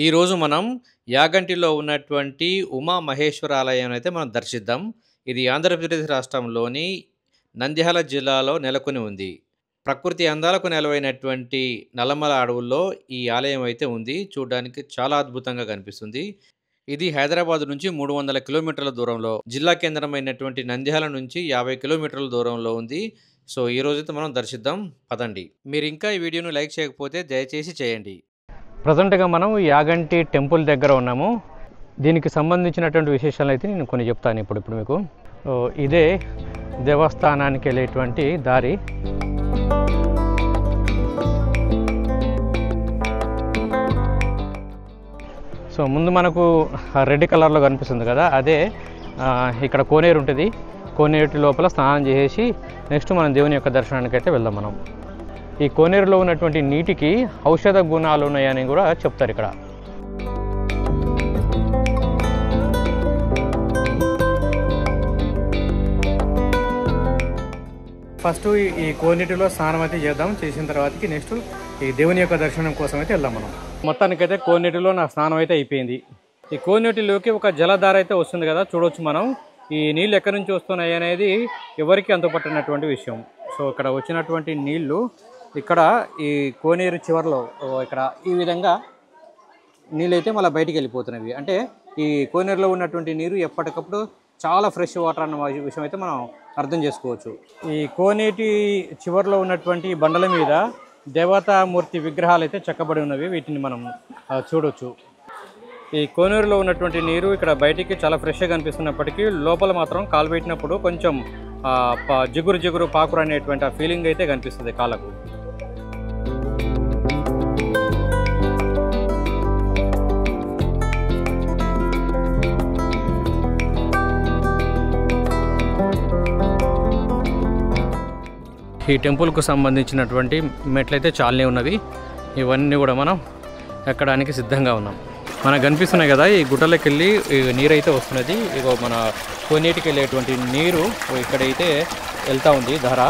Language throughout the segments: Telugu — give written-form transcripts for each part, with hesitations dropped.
ఈరోజు మనం యాగంటిలో ఉన్నటువంటి ఉమా మహేశ్వర ఆలయాన్ని అయితే మనం దర్శిద్దాం. ఇది ఆంధ్రప్రదేశ్ రాష్ట్రంలోని నంద్యాల జిల్లాలో నెలకొని ఉంది. ప్రకృతి అందాలకు నెలవైనటువంటి నల్లమల అడవుల్లో ఈ ఆలయం అయితే ఉంది. చూడ్డానికి చాలా అద్భుతంగా కనిపిస్తుంది. ఇది హైదరాబాద్ నుంచి 300 కిలోమీటర్ల దూరంలో, జిల్లా కేంద్రమైనటువంటి నంద్యాల నుంచి 50 కిలోమీటర్ల దూరంలో ఉంది. సో, ఈరోజైతే మనం దర్శిద్దాం పదండి. మీరింకా ఈ వీడియోను లైక్ చేయకపోతే దయచేసి చేయండి. ప్రజెంట్గా మనం యాగంటి టెంపుల్ దగ్గర ఉన్నాము. దీనికి సంబంధించినటువంటి విశేషాలు అయితే నేను కొన్ని చెప్తాను ఇప్పుడు మీకు. ఇదే దేవస్థానానికి వెళ్ళేటువంటి దారి. సో ముందు మనకు రెడ్ కలర్లో కనిపిస్తుంది కదా, అదే ఇక్కడ కోనేరు ఉంటుంది. కోనేరు లోపల స్నానం చేసి నెక్స్ట్ మనం దేవుని యొక్క దర్శనానికి అయితే వెళ్దాం మనం. ఈ కోనేరులో ఉన్నటువంటి నీటికి ఔషధ గుణాలు ఉన్నాయని కూడా చెప్తారు ఇక్కడ. ఫస్ట్ ఈ కోనేటిలో స్నానం అయితే చేద్దాం. చేసిన తర్వాతకి నెక్స్ట్ ఈ దేవుని యొక్క దర్శనం కోసం అయితే వెళ్దాం మనం. మొత్తానికైతే కోనేటిలో నా స్నానం అయితే అయిపోయింది. ఈ కోనేటిలోకి ఒక జలధార అయితే వస్తుంది కదా, చూడవచ్చు మనం. ఈ నీళ్ళు ఎక్కడి నుంచి వస్తున్నాయి అనేది ఎవరికి అంతుపట్టినటువంటి విషయం. సో ఇక్కడ వచ్చినటువంటి నీళ్లు ఇక్కడ ఈ కోనేరు చివరిలో ఇక్కడ ఈ విధంగా నీళ్ళు అయితే మళ్ళీ బయటికి వెళ్ళిపోతున్నవి. అంటే ఈ కోనేరులో ఉన్నటువంటి నీరు ఎప్పటికప్పుడు చాలా ఫ్రెష్ వాటర్ అన్న విషయం అయితే మనం అర్థం చేసుకోవచ్చు. ఈ కోనేటి చివరిలో ఉన్నటువంటి బండల మీద దేవతామూర్తి విగ్రహాలు అయితే చెక్కబడి ఉన్నవి. వీటిని మనం చూడవచ్చు. ఈ కోనేరులో ఉన్నటువంటి నీరు ఇక్కడ బయటికి చాలా ఫ్రెష్గా కనిపిస్తున్నప్పటికీ లోపల మాత్రం కాలు పెట్టినప్పుడు కొంచెం జిగురు పాకురు అనేటువంటి ఆ ఫీలింగ్ అయితే కనిపిస్తుంది కాళ్ళకు. ఈ టెంపుల్కు సంబంధించినటువంటి మెట్లయితే చాలానే ఉన్నవి. ఇవన్నీ కూడా మనం ఎక్కడానికి సిద్ధంగా ఉన్నాం. మనకు కనిపిస్తున్నాయి కదా, ఈ గుట్టలోకి వెళ్ళి నీరు అయితే వస్తున్నది. ఇగో మన కోనేటికి వెళ్ళేటువంటి నీరు ఇక్కడైతే వెళ్తూ ఉంది ధార.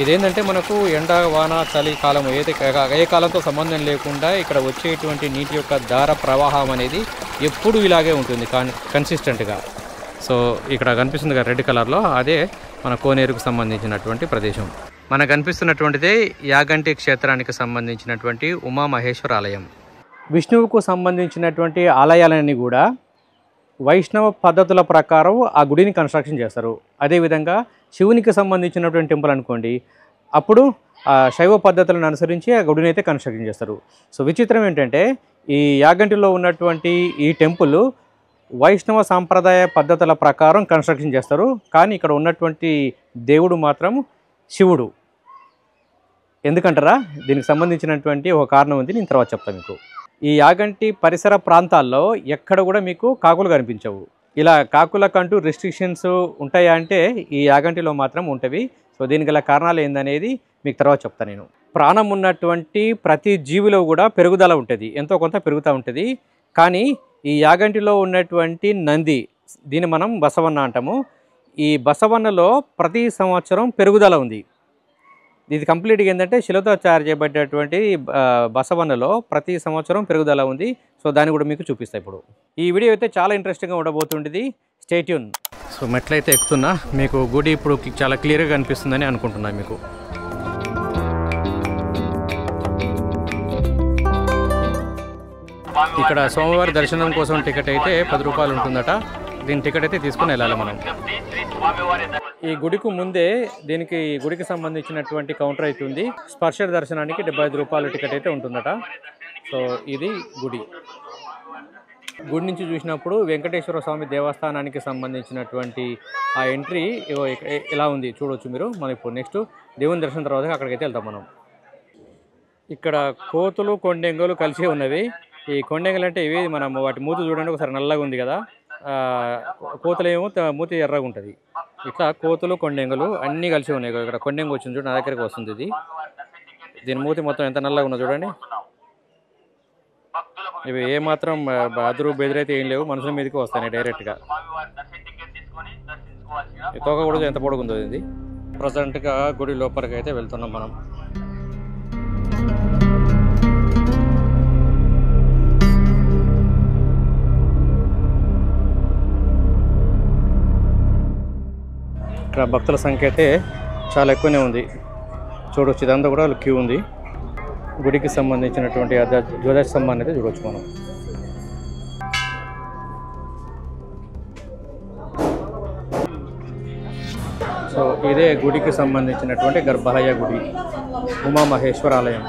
ఇదేంటంటే మనకు ఎండ వాన చలి కాలం ఏ కాలంతో సంబంధం లేకుండా ఇక్కడ వచ్చేటువంటి నీటి యొక్క ధార ప్రవాహం అనేది ఎప్పుడు ఇలాగే ఉంటుంది కన్సిస్టెంట్గా. సో ఇక్కడ కనిపిస్తుంది కదా రెడ్ కలర్లో, అదే మన కోనేరుకు సంబంధించినటువంటి ప్రదేశం. మనకు కనిపిస్తున్నటువంటిదే యాగంటి క్షేత్రానికి సంబంధించినటువంటి ఉమామహేశ్వర ఆలయం. విష్ణువుకు సంబంధించినటువంటి ఆలయాలన్నీ కూడా వైష్ణవ పద్ధతుల ప్రకారం ఆ గుడిని కన్స్ట్రక్షన్ చేస్తారు. అదేవిధంగా శివునికి సంబంధించినటువంటి టెంపుల్ అనుకోండి, అప్పుడు శైవ పద్ధతులను అనుసరించి ఆ గుడిని అయితే కన్స్ట్రక్షన్ చేస్తారు. సో విచిత్రం ఏంటంటే ఈ యాగంటిలో ఉన్నటువంటి ఈ టెంపుల్ వైష్ణవ సాంప్రదాయ పద్ధతుల ప్రకారం కన్స్ట్రక్షన్ చేస్తారు. కానీ ఇక్కడ ఉన్నటువంటి దేవుడు మాత్రం శివుడు. ఎందుకంటారా? దీనికి సంబంధించినటువంటి ఒక కారణం ఉంది, నేను తర్వాత చెప్తాను మీకు. ఈ యాగంటి పరిసర ప్రాంతాల్లో ఎక్కడ కూడా మీకు కాకులు కనిపించవు. ఇలా కాకులకంటూ రెస్ట్రిక్షన్స్ ఉంటాయా అంటే ఈ యాగంటిలో మాత్రం ఉంటవి. సో దీనికి గల కారణాలు ఏందనేది మీకు తర్వాత చెప్తాను నేను. ప్రాణం ఉన్నటువంటి ప్రతి జీవిలో కూడా పెరుగుదల ఉంటుంది, ఎంతో కొంత పెరుగుతూ ఉంటుంది. కానీ ఈ యాగంటిలో ఉన్నటువంటి నంది, దీన్ని మనం బసవన్న అంటాము. ఈ బసవన్నలో ప్రతి సంవత్సరం పెరుగుదల ఉంది. ఇది కంప్లీట్గా ఏంటంటే శిలతో తయారు చేయబడ్డటువంటి బసవన్నలో ప్రతి సంవత్సరం పెరుగుదల ఉంది. సో దాన్ని కూడా మీకు చూపిస్తాయి ఇప్పుడు. ఈ వీడియో అయితే చాలా ఇంట్రెస్టింగ్గా ఉండబోతుంటుంది. Stay tune. సో మెట్లయితే ఎక్కుతున్నా, మీకు గుడి ఇప్పుడు చాలా క్లియర్గా కనిపిస్తుందని అనుకుంటున్నాను మీకు. ఇక్కడ సోమవారి దర్శనం కోసం టికెట్ అయితే 10 రూపాయలు ఉంటుందట. దీని టికెట్ అయితే తీసుకుని వెళ్ళాలి మనం. ఈ గుడికి ముందే గుడికి సంబంధించినటువంటి కౌంటర్ అయితే ఉంది. స్పర్శ దర్శనానికి 75 రూపాయల టికెట్ అయితే ఉంటుందట. సో ఇది గుడి నుంచి చూసినప్పుడు వెంకటేశ్వర స్వామి దేవస్థానానికి సంబంధించినటువంటి ఆ ఎంట్రీ ఇలా ఉంది, చూడవచ్చు మీరు. మనం ఇప్పుడు నెక్స్ట్ దేవుని దర్శనం తర్వాత అక్కడికైతే వెళ్తాం మనం. ఇక్కడ కోతులు కొండెంగులు కలిసి ఉన్నవి. ఈ కొండెంగులు అంటే ఇవి మనం వాటి మూతి చూడండి ఒకసారి నల్లగా ఉంది కదా, కోతులేమో మూతి ఎర్రగా ఉంటుంది. ఇట్లా కోతులు కొండెంగులు అన్నీ కలిసి ఉన్నాయి. ఇక్కడ కొండెంగు వచ్చింది చూడండి, నా దగ్గరికి వస్తుంది ఇది. దీని మూతి మొత్తం ఎంత నల్లగా ఉన్నది చూడండి. ఇవి ఏమాత్రం అదురు బెదిరైతే ఏం లేవు, మనుషుల మీదకి వస్తాయి డైరెక్ట్గా. ఈ తోక కూడా ఎంత పొడుగుందో ఇది. ప్రజెంట్గా గుడి లోపలికి అయితే వెళ్తున్నాం మనం. ఇక్కడ భక్తుల సంఖ్య అయితే చాలా ఎక్కువనే ఉంది. చూడవచ్చు, ఇదంతా కూడా క్యూ ఉంది. గుడికి సంబంధించినటువంటి ధ్వజ స్తంభాన్ని అయితే చూడవచ్చు మనం. సో ఇదే గుడికి సంబంధించినటువంటి గర్భాలయ గుడి, ఉమామహేశ్వర ఆలయం.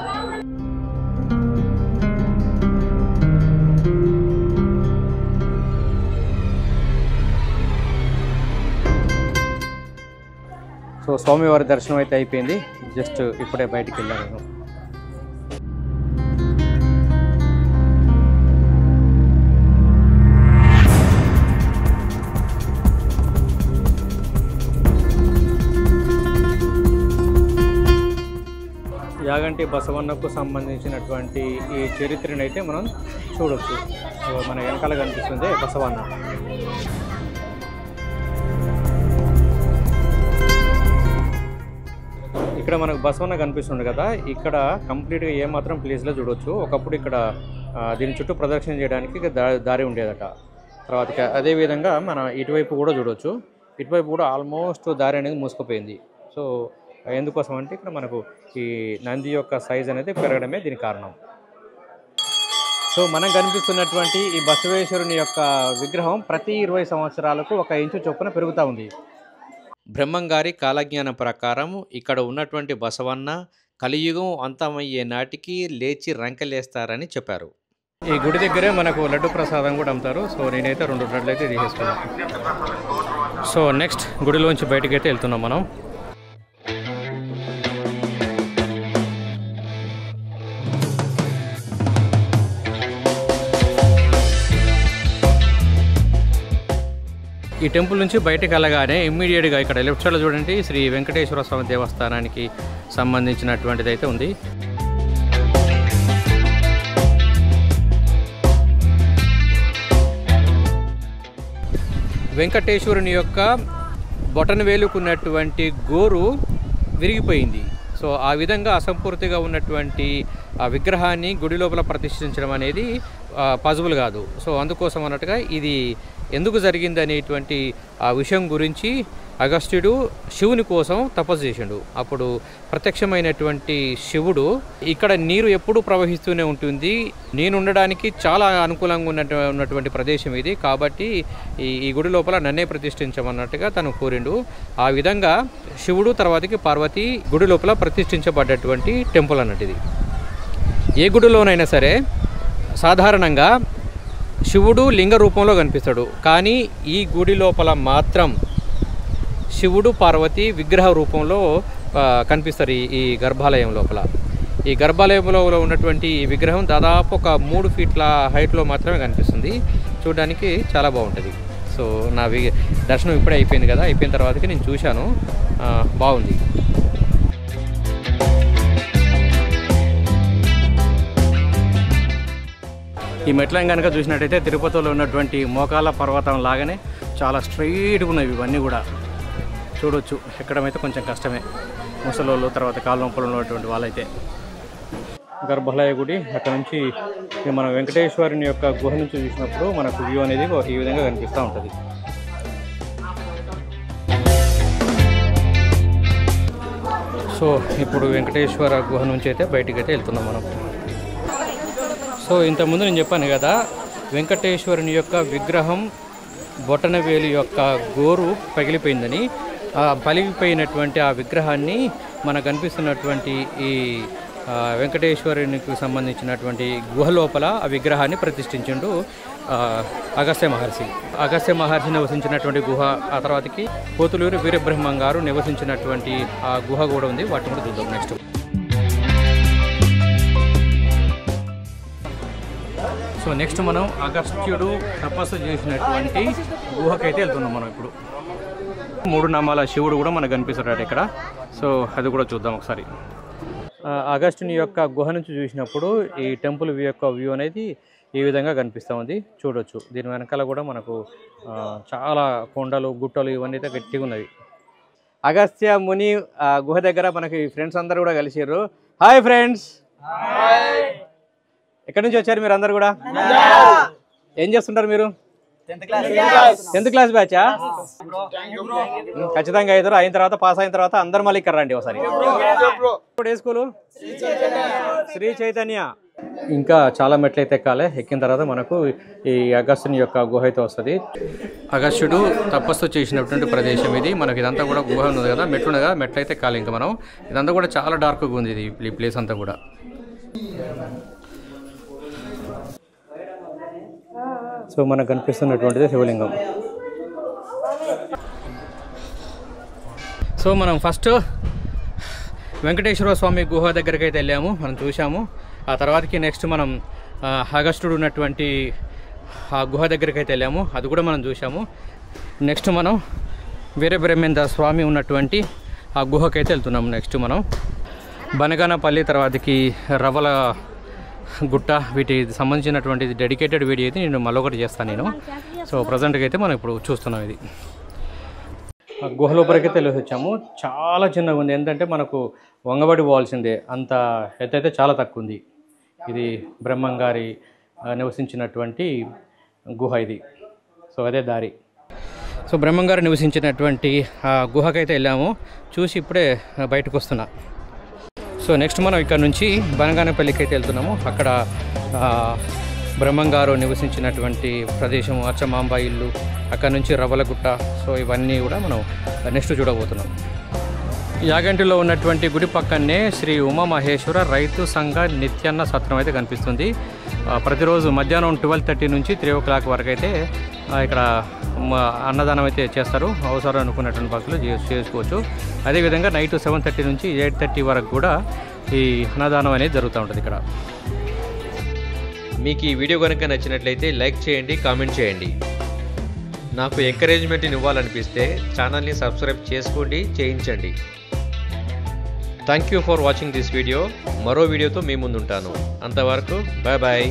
సో స్వామివారి దర్శనం అయితే అయిపోయింది. జస్ట్ ఇప్పుడే బయటికి వెళ్ళాను నేను. యాగంటి బసవన్నకు సంబంధించినటువంటి ఈ చరిత్రను అయితే మనం చూడవచ్చు. మన వెనకాల కనిపిస్తుంది బసవన్న. ఇక్కడ మనకు బసవన్న కనిపిస్తుంది కదా, ఇక్కడ కంప్లీట్గా ఏమాత్రం ప్లేస్లో చూడవచ్చు. ఒకప్పుడు ఇక్కడ దీని చుట్టూ ప్రదక్షిణ చేయడానికి దారి ఉండేదట. తర్వాత అదేవిధంగా మన ఇటువైపు కూడా చూడవచ్చు. ఇటువైపు కూడా ఆల్మోస్ట్ దారి అనేది మూసుకుపోయింది. సో ఎందుకోసం అంటే ఇక్కడ మనకు ఈ నంది యొక్క సైజ్ అనేది పెరగడమే దీనికి కారణం. సో మనకు కనిపిస్తున్నటువంటి ఈ బసవేశ్వరుని యొక్క విగ్రహం ప్రతి 20 సంవత్సరాలకు 1 ఇంచు చొప్పున పెరుగుతూ ఉంది. బ్రహ్మంగారి కాలజ్ఞానం ప్రకారం ఇక్కడ ఉన్నటువంటి బసవన్న కలియుగం అంతమయ్యే నాటికి లేచి రంకెలేస్తారని చెప్పారు. ఈ గుడి దగ్గరే మనకు లడ్డు ప్రసాదం కూడా అమ్ముతారు. సో నేనైతే 2 లడ్లు అయితే తీసేసుకున్నాను. సో నెక్స్ట్ గుడిలోంచి బయటకు అయితే వెళ్తున్నాం మనం. ఈ టెంపుల్ నుంచి బయటకు వెళ్ళగానే ఇమ్మీడియట్గా ఇక్కడ లెఫ్ట్ సైడ్లో చూడండి శ్రీ వెంకటేశ్వర స్వామి దేవస్థానానికి సంబంధించినటువంటిది అయితే ఉంది. వెంకటేశ్వరుని యొక్క బొటన వేలుకున్నటువంటి గోరు విరిగిపోయింది. సో ఆ విధంగా అసంపూర్తిగా ఉన్నటువంటి ఆ విగ్రహాన్ని గుడి లోపల ప్రతిష్ఠించడం అనేది పాసిబుల్ కాదు. సో అందుకోసం అన్నట్టుగా ఇది ఎందుకు జరిగింది అనేటువంటి ఆ విషయం గురించి అగస్త్యుడు శివుని కోసం తపస్సు చేసిండు. అప్పుడు ప్రత్యక్షమైనటువంటి శివుడు ఇక్కడ నీరు ఎప్పుడూ ప్రవహిస్తూనే ఉంటుంది, నేను ఉండడానికి చాలా అనుకూలంగా ఉన్నటువంటి ప్రదేశం ఇది, కాబట్టి ఈ గుడి లోపల నన్నే ప్రతిష్ఠించమన్నట్టుగా తను కోరిండు. ఆ విధంగా శివుడు తర్వాతకి పార్వతి గుడి లోపల ప్రతిష్ఠించబడ్డటువంటి టెంపుల్ అన్నట్టు ఇది. ఏ గుడిలోనైనా సరే సాధారణంగా శివుడు లింగ రూపంలో కనిపిస్తాడు, కానీ ఈ గుడి లోపల మాత్రం శివుడు పార్వతి విగ్రహ రూపంలో కనిపిస్తారు. ఈ గర్భాలయం లోపల, ఈ గర్భాలయంలో ఉన్నటువంటి ఈ విగ్రహం దాదాపు ఒక 3 ఫీట్ల హైట్లో మాత్రమే కనిపిస్తుంది. చూడడానికి చాలా బాగుంటుంది. సో నా దర్శనం ఇప్పుడే అయిపోయింది కదా, అయిపోయిన తర్వాతకి నేను చూశాను, బాగుంది. ఈ మెట్లను కనుక చూసినట్టయితే తిరుపతిలో ఉన్నటువంటి మోకాళ్ళ పర్వతం లాగానే చాలా స్ట్రైట్గా ఉన్నాయి ఇవన్నీ కూడా. చూడవచ్చు, ఎక్కడం అయితే కొంచెం కష్టమే ముసలోళ్ళు, తర్వాత కాళ్ళ నొప్పులు ఉన్నటువంటి వాళ్ళైతే. గర్భాలయ గుడి అక్కడ నుంచి మనం వెంకటేశ్వరుని యొక్క గుహ నుంచి చూసినప్పుడు మనకు వ్యూ అనేది ఈ విధంగా కనిపిస్తూ ఉంటుంది. సో ఇప్పుడు వెంకటేశ్వర గుహ నుంచి అయితే బయటికి అయితే వెళ్తున్నాం మనం. సో ఇంతకుముందు నేను చెప్పాను కదా, వెంకటేశ్వరుని యొక్క విగ్రహం బొటనవేలు యొక్క గోరు పగిలిపోయిందని. పగిలిపోయినటువంటి ఆ విగ్రహాన్ని మనకు కనిపిస్తున్నటువంటి ఈ వెంకటేశ్వరునికి సంబంధించినటువంటి గుహ లోపల ఆ విగ్రహాన్ని ప్రతిష్ఠించిండు అగస్త్య మహర్షి. అగస్త్య మహర్షి నివసించినటువంటి గుహ, ఆ తర్వాతకి పోతులూరు వీరబ్రహ్మం గారు నివసించినటువంటి ఆ గుహ కూడా ఉంది. వాటిని కూడా చూద్దాం నెక్స్ట్. సో నెక్స్ట్ మనం అగస్త్యుడు తపస్సు చేసినటువంటి గుహకైతే వెళ్తున్నాం మనం ఇప్పుడు. 3 నామాల శివుడు కూడా మనకు కనిపిస్తాడు ఇక్కడ. సో అది కూడా చూద్దాం ఒకసారి. అగస్త్యుని యొక్క గుహ నుంచి చూసినప్పుడు ఈ టెంపుల్ యొక్క వ్యూ అనేది ఈ విధంగా కనిపిస్తూ ఉంది. చూడొచ్చు, దీని వెనకాల కూడా మనకు చాలా కొండలు, గుట్టలు ఇవన్నీ అయితే గట్టిగా ఉన్నవి. అగస్త్య ముని గుహ దగ్గర మనకి ఫ్రెండ్స్ అందరూ కూడా కలిసారు. హాయ్ ఫ్రెండ్స్, ఎక్కడి నుంచి వచ్చారు మీరు అందరు కూడా? ఏం చేస్తుంటారు మీరు? 10th class బ్యాచా? ఖచ్చితంగా అవుతారు. అయిన తర్వాత పాస్ అయిన తర్వాత అందరు మళ్ళీ ఇక్కడ రండి ఒకసారి. ఇప్పుడు ఏ స్కూలు? శ్రీ చైతన్య. ఇంకా చాలా మెట్లు అయితే ఎక్కాలి. ఎక్కిన తర్వాత మనకు ఈ అగస్త్యుని యొక్క గుహ అయితే వస్తుంది. అగస్త్యుడు తపస్సు చేసినటువంటి ప్రదేశం ఇది. మనకి ఇదంతా కూడా గుహ ఉంది కదా, మెట్లు ఉన్నాయి కదా, మెట్లు అయితే ఎక్కాలి. ఇంకా మనం ఇదంతా కూడా చాలా డార్క్గా ఉంది ఇది, ఈ ప్లేస్ అంతా కూడా. సో మనకు కనిపిస్తున్నటువంటిది శివలింగం. సో మనం ఫస్ట్ వెంకటేశ్వర స్వామి గుహ దగ్గరికి అయితే వెళ్ళాము, మనం చూసాము. ఆ తర్వాతకి నెక్స్ట్ మనం అగస్త్యుడు ఉన్నటువంటి ఆ గుహ దగ్గరికి అయితే వెళ్ళాము, అది కూడా మనం చూసాము. నెక్స్ట్ మనం వీరబ్రహ్మేంద్ర స్వామి ఉన్నటువంటి ఆ గుహకైతే వెళ్తున్నాము. నెక్స్ట్ మనం బనగానపల్లి, తర్వాతకి రవ్వల గుట్ట, వీటికి సంబంధించినటువంటి డెడికేటెడ్ వీడియో అయితే నేను మళ్ళొకటి చేస్తాను నేను. సో ప్రజెంట్గా అయితే మనం ఇప్పుడు చూస్తున్నాం. ఇది గుహ లోపలికైతే వెళ్ళి వచ్చాము. చాలా చిన్నగా ఉంది, ఏంటంటే మనకు వంగబడి పోవాల్సిందే, అంత ఎత్తు అయితే చాలా తక్కువ ఉంది. ఇది బ్రహ్మంగారి నివసించినటువంటి గుహ ఇది. సో అదే దారి. సో బ్రహ్మంగారు నివసించినటువంటి ఆ గుహకైతే వెళ్ళాము, చూసి ఇప్పుడే బయటకు వస్తున్నా. సో నెక్స్ట్ మనం ఇక్కడ నుంచి బనగానపల్లికి అయితే వెళ్తున్నాము. అక్కడ బ్రహ్మంగారు నివసించినటువంటి ప్రదేశం, అచ్చమాంబ ఇల్లు, అక్కడ నుంచి రవ్వలగుట్ట. సో ఇవన్నీ కూడా మనం నెక్స్ట్ చూడబోతున్నాం. యాగంటిలో ఉన్నటువంటి గుడి పక్కనే శ్రీ ఉమామహేశ్వర రైతు సంఘ నిత్యాన్న సత్రం అయితే కనిపిస్తుంది. ప్రతిరోజు మధ్యాహ్నం 12:30 నుంచి 3 o'clock వరకు అయితే ఇక్కడ అన్నదానం అయితే చేస్తారు. అవసరం అనుకున్నటువంటి భక్తులు చేసుకోవచ్చు. అదేవిధంగా నైట్ 7:30 నుంచి 8:30 వరకు కూడా ఈ అన్నదానం అనేది జరుగుతూ ఉంటుంది ఇక్కడ. మీకు ఈ వీడియో కనుక నచ్చినట్లయితే లైక్ చేయండి, కామెంట్ చేయండి. నాకు ఎంకరేజ్మెంట్ ఇవ్వాలనిపిస్తే ఛానల్ని సబ్స్క్రైబ్ చేసుకోండి, చేయించండి. Thank you for watching this video. మరో వీడియోతో మీ ముందుంటాను. అంతవరకు బాయ్ బాయ్.